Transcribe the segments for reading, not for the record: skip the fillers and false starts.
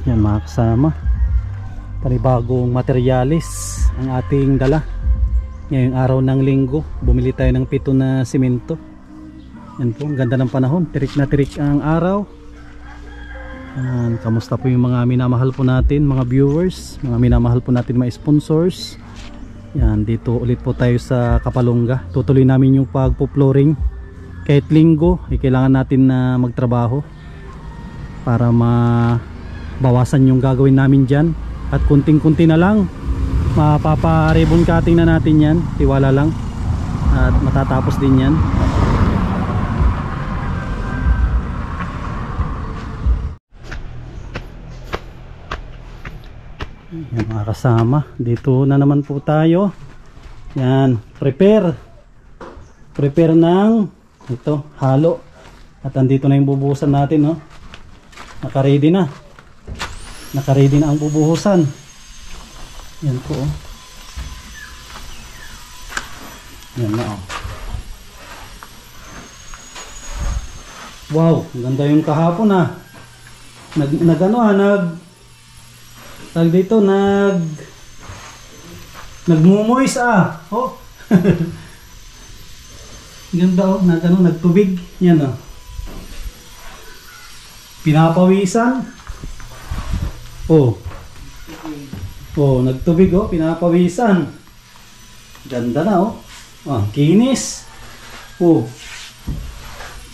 Yan mga kasama, panibagong materyales ang ating dala ngayong araw ng linggo. Bumili tayo ng 7 na simento. Yan po, ang ganda ng panahon, tirik na tirik ang araw. Yan, kamusta po yung mga minamahal po natin, mga viewers, mga minamahal po natin, mga sponsors. Yan, dito ulit po tayo sa Kapalonga. Tutuloy namin yung pagpo-flooring. Kahit linggo, kailangan natin na magtrabaho para mabawasan yung gagawin namin dyan. At kunting-kunti na lang, mapapa-ribbon cutting na natin yan. Tiwala lang. At matatapos din yan. Yan mga kasama, dito na naman po tayo. Yan, prepare ng ito, halo. At andito na yung bubuhusan natin, no? Naka-ready na ang bubuhusan. Yan po, oh. Yan na, oh. Wow, ganda yung kahapon, ah. Nagmumoist, ah. Oh. Ganda, oh. Nagtubig. Yan, oh. Pinapawisan. Oh. Oh, nagtubig, oh. Pinapawisan. Ganda na, oh. Ah, kinis. Oh.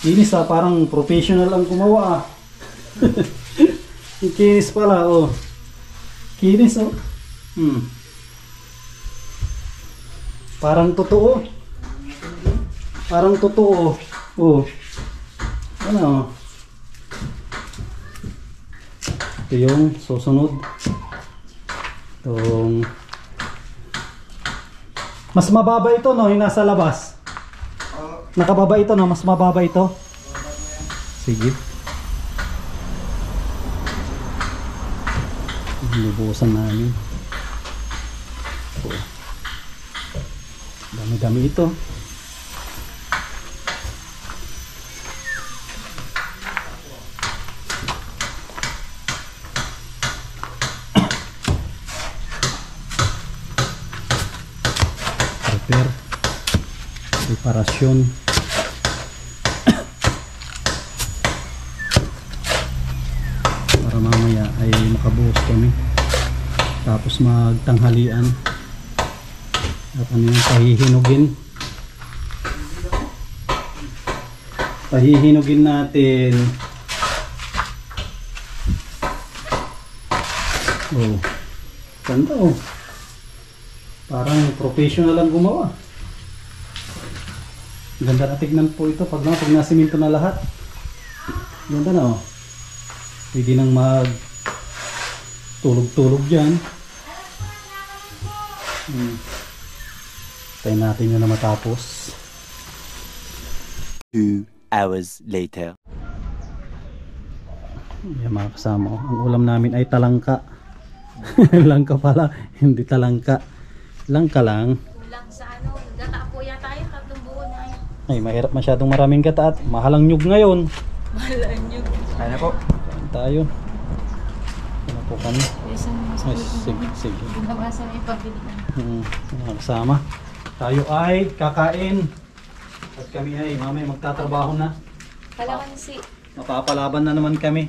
Kinis, ah. Parang professional ang gumawa, ah. Kinis pala, oh. Kinis, oh. Parang totoo. Oh. Ano? Ito yung susunod. Itong mas mababa ito, no? Yung nasa labas. Nakababa ito, no? Mas mababa ito. Sige. Lubusan namin. Oh. Dami-dami ito. Preparasyon. Para mamaya ay makabuhos kami. Tapos magtanghalian. At ano yung pahihinugin natin. Oh, ganda, oh. Parang professional ang gumawa. Ganda na tignan po ito pag nasiminto na lahat. Ganda na, oh. Pwede nang mag tulog-tulog dyan. Tayo natin yun na matapos. 2 hours later. Yan mga kasama, oh. Ang ulam namin ay talangka. Langka pala, hindi talangka. Langka lang. Kulang sa ano, gata po yata yun, 3 buo na yun. Ay, mahirap masyadong maraming gata at mahal ang nyug ngayon. Mahal ang nyug. Kaya na po. Kain tayo. Ano po kami? Ay, sige. Binawasan yung pagbilihan. Mga kasama, tayo ay kakain. At kami ay mamaya magtatrabaho na. Kalamansi. Mapapalaban na naman kami.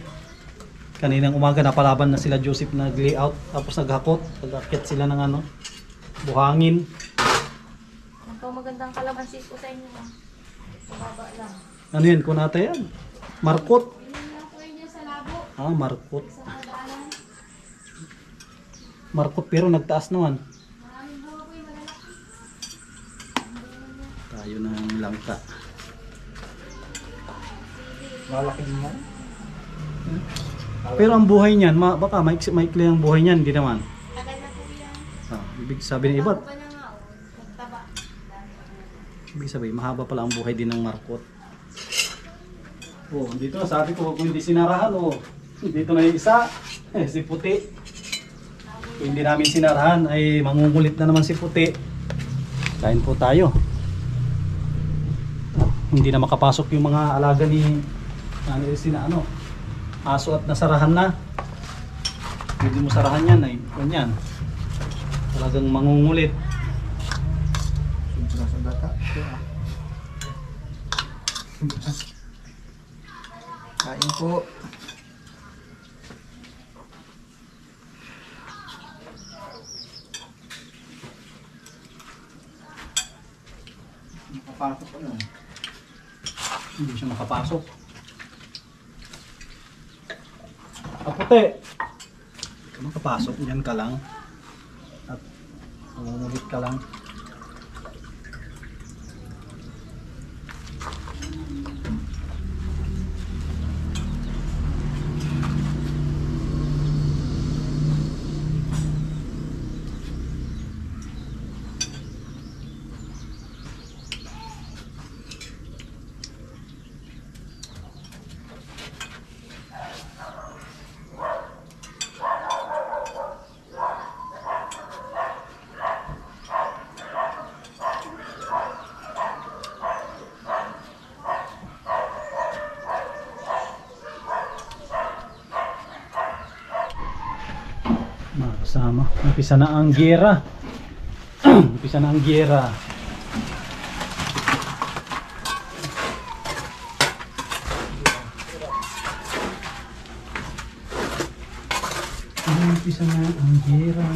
Kaninang umaga napalaban na sila Joseph, nag-layout. Tapos naghakot. Nag-akit sila ng ano, buhangin. Ang magandang kalamansi po sa inyo. Mababa lang. Ano yan? Kunata yan? Markot? Hindi lang po yun sa labo. Ah, markot. Sa kadaanan. Markot pero nagtaas naman. Maraming buo po yung malalaki. Tayo ng langka. Malaki din yan. Pero ang buhay niyan, baka maikli ang buhay niyan, hindi naman. Tagal na po yan. Ah, ibig sabihin ng iba, Bago pa na nga, oh. Nagtaba. ibig sabihin mahaba pala ang buhay din ng markot. Oh, dito sabi ko kung hindi sinarahan, oh. Dito na yung isa, si Puti. Kung hindi namin sinarahan ay mangungulit na naman si Puti. Kain po tayo. Hindi na makapasok yung mga alaga ni aso at nasarahan na. Pwede mo sarahan yan ay. Ganyan. Talagang mangungulit. Sobra sa bata. Ito ah. Kain po. Nakapasok ko na. Hindi siya makapasok. Kaputi! Ikaw makapasok. Yan ka lang. At mangungulit ka lang. Makasama. Umpisa na ang giyera. Umpisa na ang giyera. Umpisa na ang giyera.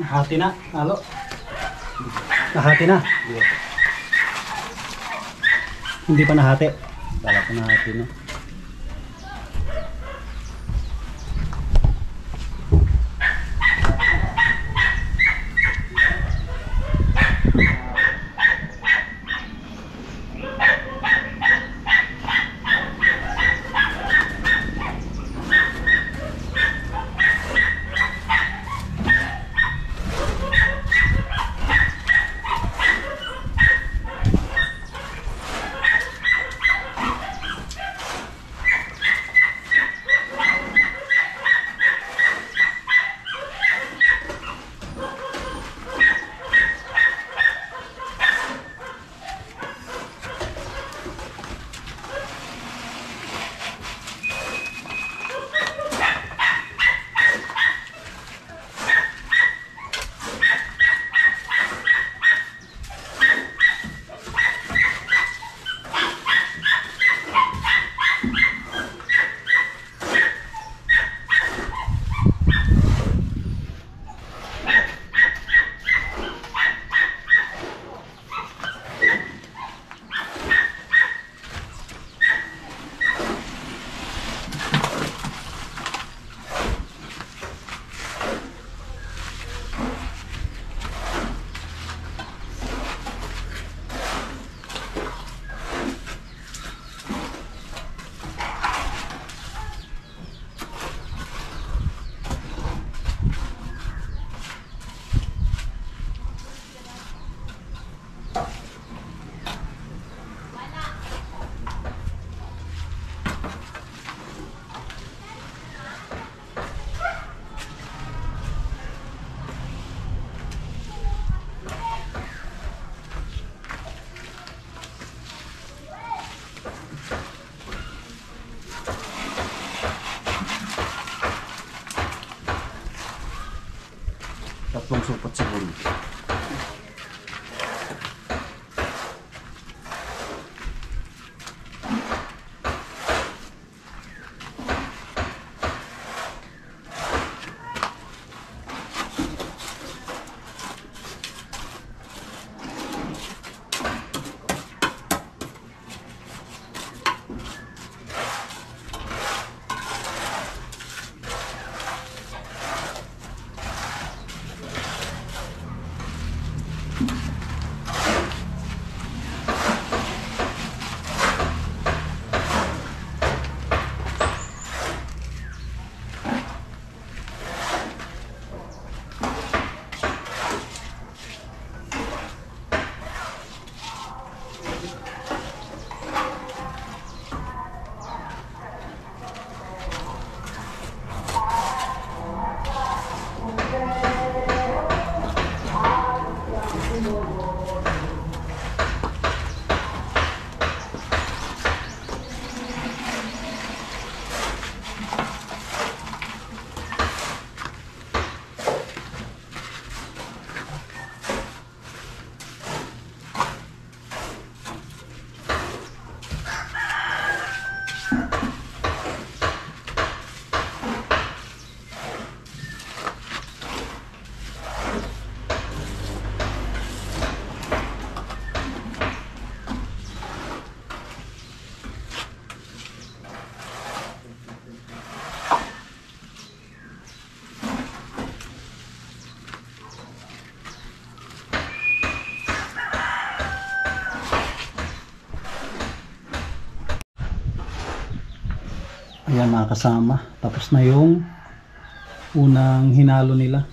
Hati na. Halo. Nahati na. Hindi pa nahati. Kala ko nahati na. Tatlong supot siguro. Ayan mga kasama, tapos na yung unang hinalo nila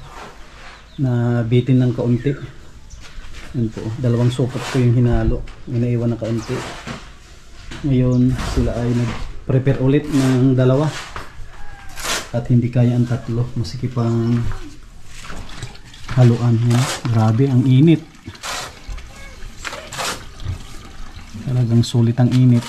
na bitin ng kaunti. Yan po, dalawang supot ko yung hinalo, inaiwan na kaunti. Ngayon sila ay nag-prepare ulit ng dalawa at hindi kaya ang tatlo, masikip ang haluan. Yan, grabe ang init, talagang sulit ang init.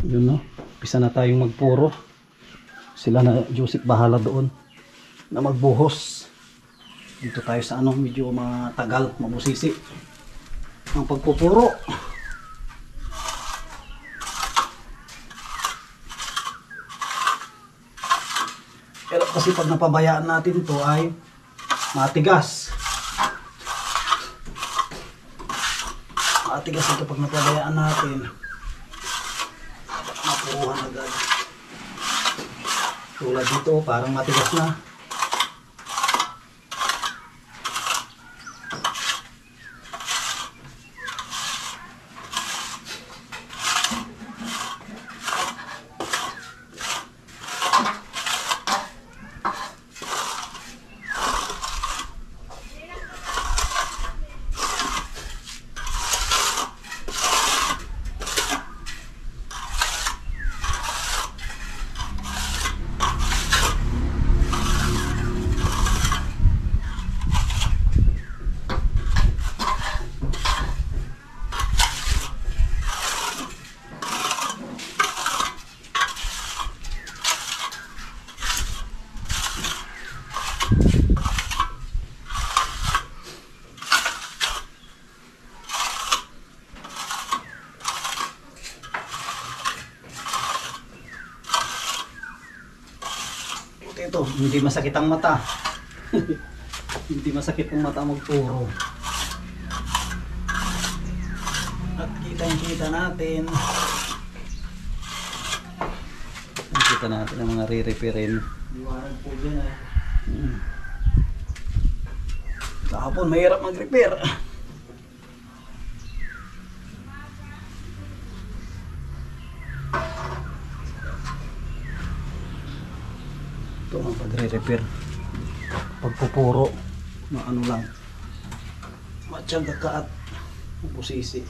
Yun no, pisa na tayong magpuro. Sila na Joseph bahala doon na magbuhos. Dito tayo sa ano, medyo matagal, mabusisi ang pagpupuro. Pero kasi pag napabayaan natin to ay matigas. Matigas ito pag napabayaan natin. Mapuruhan agad. Tulad dito, parang matigas na. Ito, hindi masakit ang mata. Hindi masakit ang mata magpuro. At kita natin. Kita natin ang mga re-repairin. Liwanag po dyan eh. Kahapon mahirap mag-repair. Ito ang pagre-repair, pagpupuro na ano lang, matyaga ka at busisi.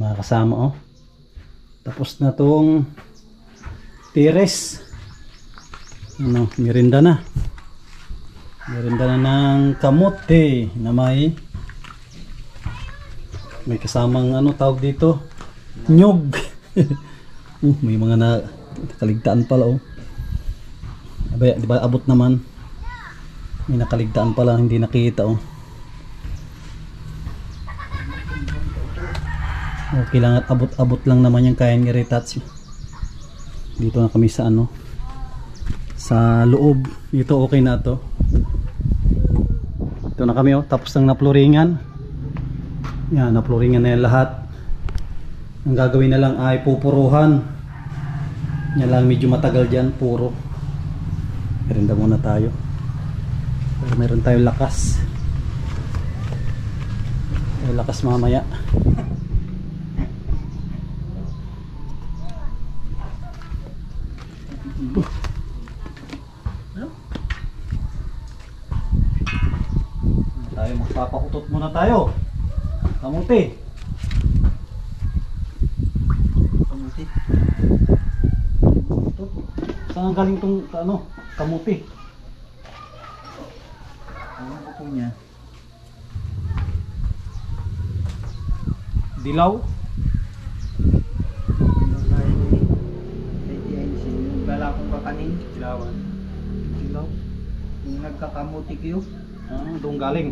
mga kasama oh. Tapos na tong tires. Ano, merinda na. Merinda na ng kamote na may kasamang ano tawag dito, nyug. May mga nakaligtaan pala oh. Abay, di ba abot naman? May nakaligtaan pala hindi nakita oh. Oh, kailangan abot-abot lang naman yung kaya ni retouch. Dito na kami sa ano, sa loob. Dito okay na to. Ito na kami oh, tapos nang napluringan. Yan, napluringan na yan lahat. Ang gagawin na lang ay pupuruhan. Yan lang medyo matagal dyan, puro. Merinda muna tayo. Pero meron tayong lakas. May lakas mamaya. Tayo magpapautot muna tayo. Kamuti. Kamuti. Saan ang galing tong ano, kamuti? Ano po niya? Dilaw. Bala akong kakanin. Dilawan. Dilaw. Yung nagkakamuti kayo. Ah, doon galing.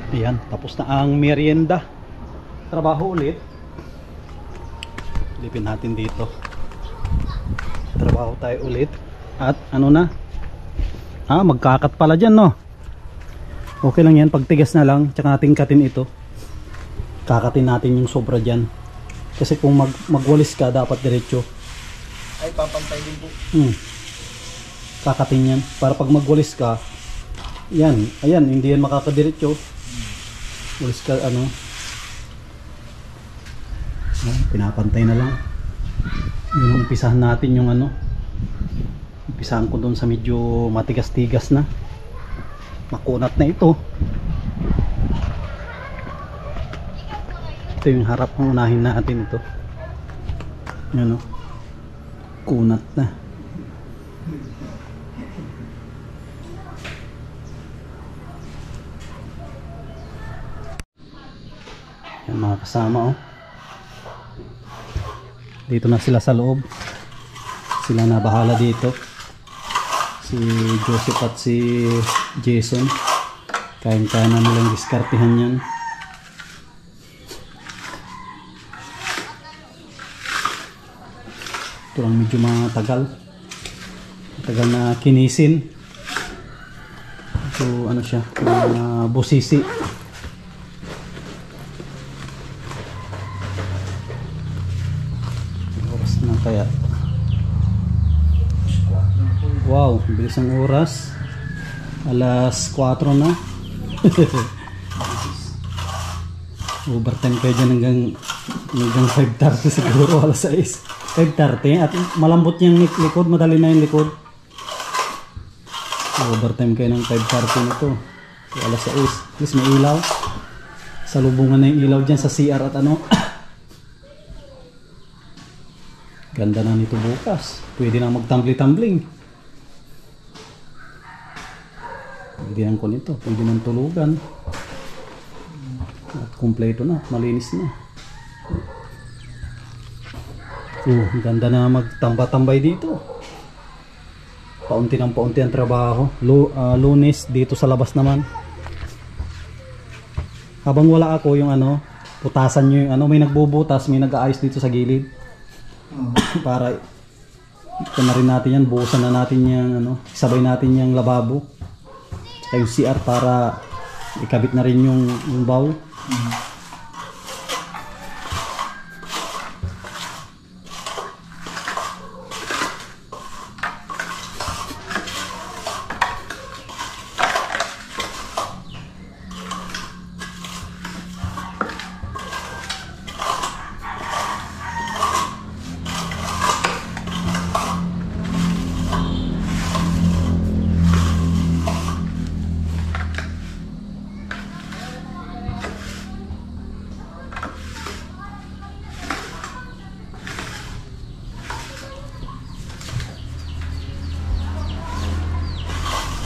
Ayan, tapos na ang merienda. Trabaho ulit. Lipin natin dito. Trabaho tayo ulit. At ano na? Magkakat pala dyan, no? Okay lang yan, pagtigas na lang. Tsaka natin katin ito. Kakatin natin yung sobra dyan. Kasi kung magwalis ka, dapat diretso. Ay, papantay din po. Kakatin yan. Para pag magwalis ka, yan, ayan, hindi yan makakadiretso. Walis ka, ano. Pinapantay na lang. Yung umpisahan natin yung ano. Umpisahan ko doon sa medyo matigas-tigas na. Makunat na ito. Ito yung harap ng unahin natin ito. Yan o. Kunat na. Yan mga kasama oh. Dito na sila sa loob. Sila na bahala dito. Si Joseph at si Jason. Kaya na nilang diskartehan yan. Ito Ito lang medyo matagal. Matagal na kinisin. So ano siya, busisi. Oras na kaya. Wow, bilis ang oras. Alas 4 na. Overtime kayo dyan hanggang 5:30 siguro, alas 6. 5:30 at malambot yung likod, madali na yung likod. Overtime kayo ng 5:30 na to. So, alas 6. At least may ilaw. Salubungan na yung ilaw dyan sa CR at ano. Ganda na nito bukas. Pwede na magtambli-tumbling. Pwede nang ko nito. Pwede nang tulugan. At kumpleto na. Malinis na. Ganda na magtamba-tambay dito. Paunti ng paunti ang trabaho. Lunes dito sa labas naman. Habang wala ako, yung ano, putasan nyo yung ano, may nagbubutas, may nag-aayos dito sa gilid. Para ito na rin natin yan, buusan na natin yung ano, sabay natin yung lababo. Tsaka yung CR para ikabit na rin yung bowl.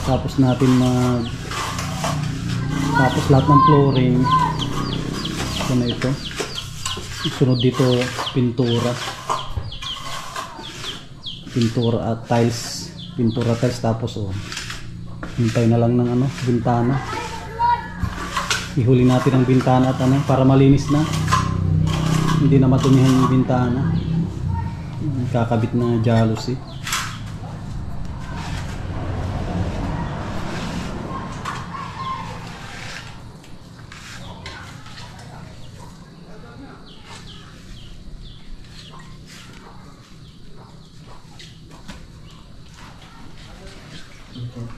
Tapos natin tapos lahat ng flooring. Ito na ito. Sunod dito pintura at tiles. Pintura, tiles, tapos hintay na lang ng ano, bintana. Ihuli natin ang bintana at ano, para malinis na. Hindi na matumihan yung bintana. Kakabit na jealousy.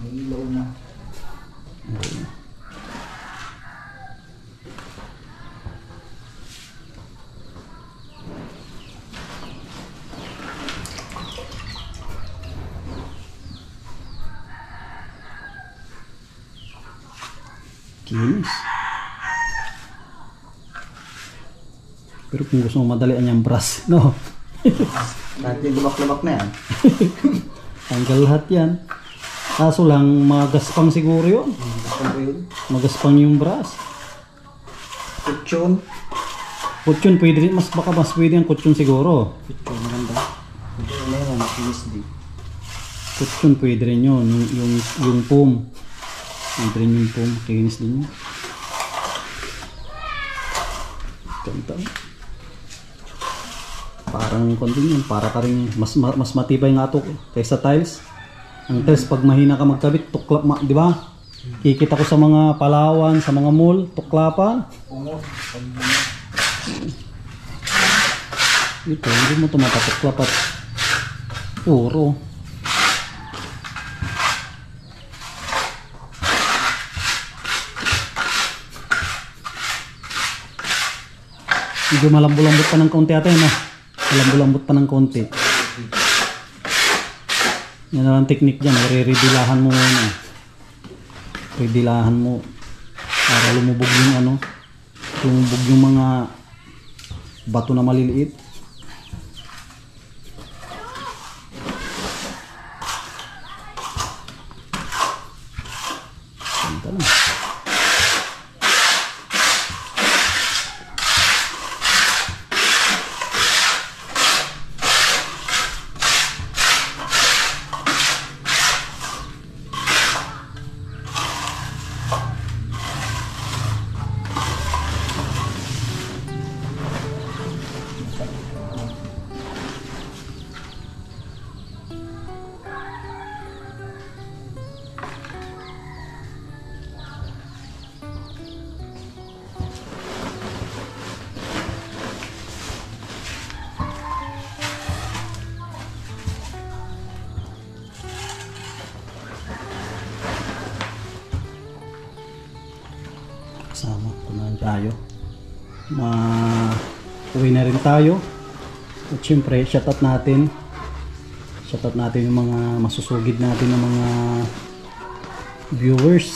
Ilaw na. Kinis. Pero kung gusto mo madalian yung brush, no? Lahat yung lumak-lumak na yan. Tanggal lahat yan. Kaso lang, magaspang siguro yun. Magaspang yung brush. Kutsyon. Kutsyon, pwede rin, baka mas pwede ang kutsyon siguro. Kutsyon, maganda. Kutsyon na yun, makinis din. Kutsyon, pwede rin yun. Yung foam. Pwede rin yung foam. Kinis din yun. Ganda. Parang konti yun. Para ka rin, mas matibay nga ito kaysa tiles. Ang tiles, pag mahina ka magkabit, tuklap, di ba? Kikita ko sa mga Palawan, sa mga mall, tuklapan. Ito, hindi mo ito matatuklap at puro. Medyo malambot-lambot pa ng konti ata yun, malambot-lambot pa ng konti. Yan na lang technique dyan, re-redilahan mo muna. Redilahan mo para lumubog yung ano, lumubog yung mga bato na maliliit. Ganda lang. kasama. Punahan tayo. Uwi na rin tayo. At syempre, shoutout natin yung mga masusugid natin ng mga viewers.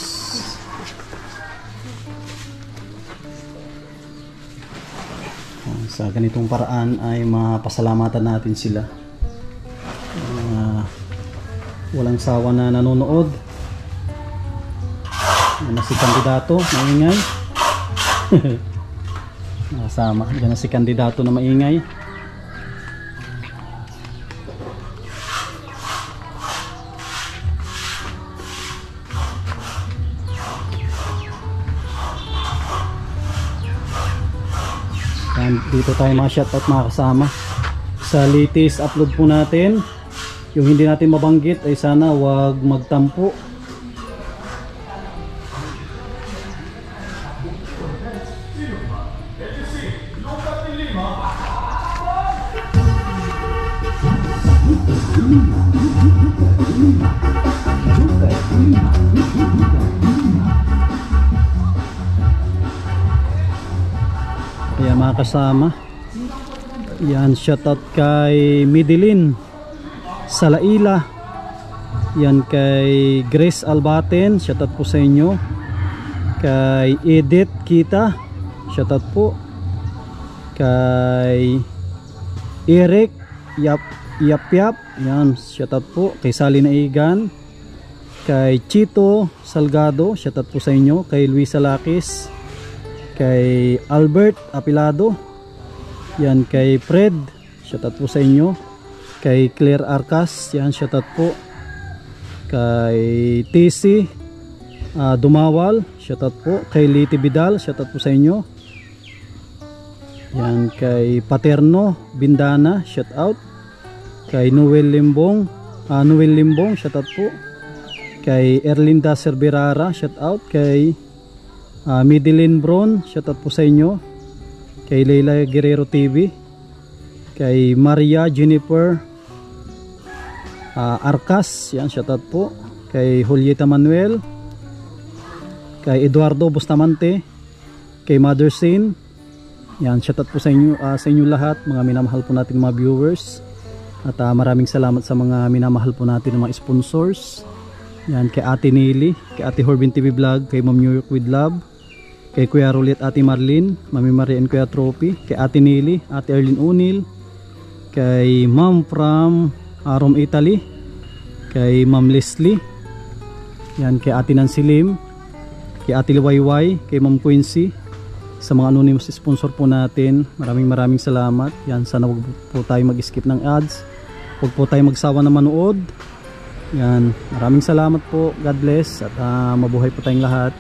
Sa ganitong paraan ay mapasalamatan natin sila. Walang sawa na nanonood. Yan si kandidato, maingay. Nakasama, yan si kandidato na maingay. Dito tayo mga shoutout mga kasama. Sa latest upload po natin, yung hindi natin mabanggit ay sana wag magtampo. Kaya mga kasama, yan, shoutout kay Midilin Salaila, yan kay Grace Albaten, shoutout po sa inyo. Kay Edith Kita, shoutout po. Kay Eric Yap, yan, shoutout po. Kay Sally Naigan, kay Chito Salgado, shoutout po sa inyo. Kay Luisa Lakis, kay Albert Apilado, yan, kay Fred, shoutout po sa inyo. Kay Claire Arcas, yan, shoutout po. Kay TC Dumawal, shoutout po. Kay Liti Vidal, shoutout po sa inyo. Yan, kay Paterno Bindana, shoutout. Kay Noel Limbong, shoutout po. Kay Erlinda Cerberara, shoutout. Kay Midilin Bron, shoutout po sa inyo. Kay Leila Guerrero TV, kay Maria Jennifer Arcas, yan, shoutout po. Kay Julieta Manuel, kay Eduardo Bustamante, kay Mother Sin, yan, shoutout po sa inyo lahat, mga minamahal po natin mga viewers. At maraming salamat sa mga minamahal po natin ng mga sponsors. Yan, kay Ate Nili, kay Ate Horbin TV Vlog, kay Ma'am New York with Love, kay Kuya Rolet, Ate Marlene, Mami Marie and Kuya Trophy, kay Ate Nili, Ate Erlyn Unil, kay Ma'am from Rome, Italy, kay Ma'am Leslie, yan, kay Ate Nancy Lim, kay Ate Liwayway, kay Ma'am Quincy, sa mga anonymous sponsor po natin, maraming salamat. Yan, sana wag po tayo mag-skip ng ads, wag po tayo magsawa na manood. Yan, maraming salamat po, God bless, at mabuhay po tayong lahat.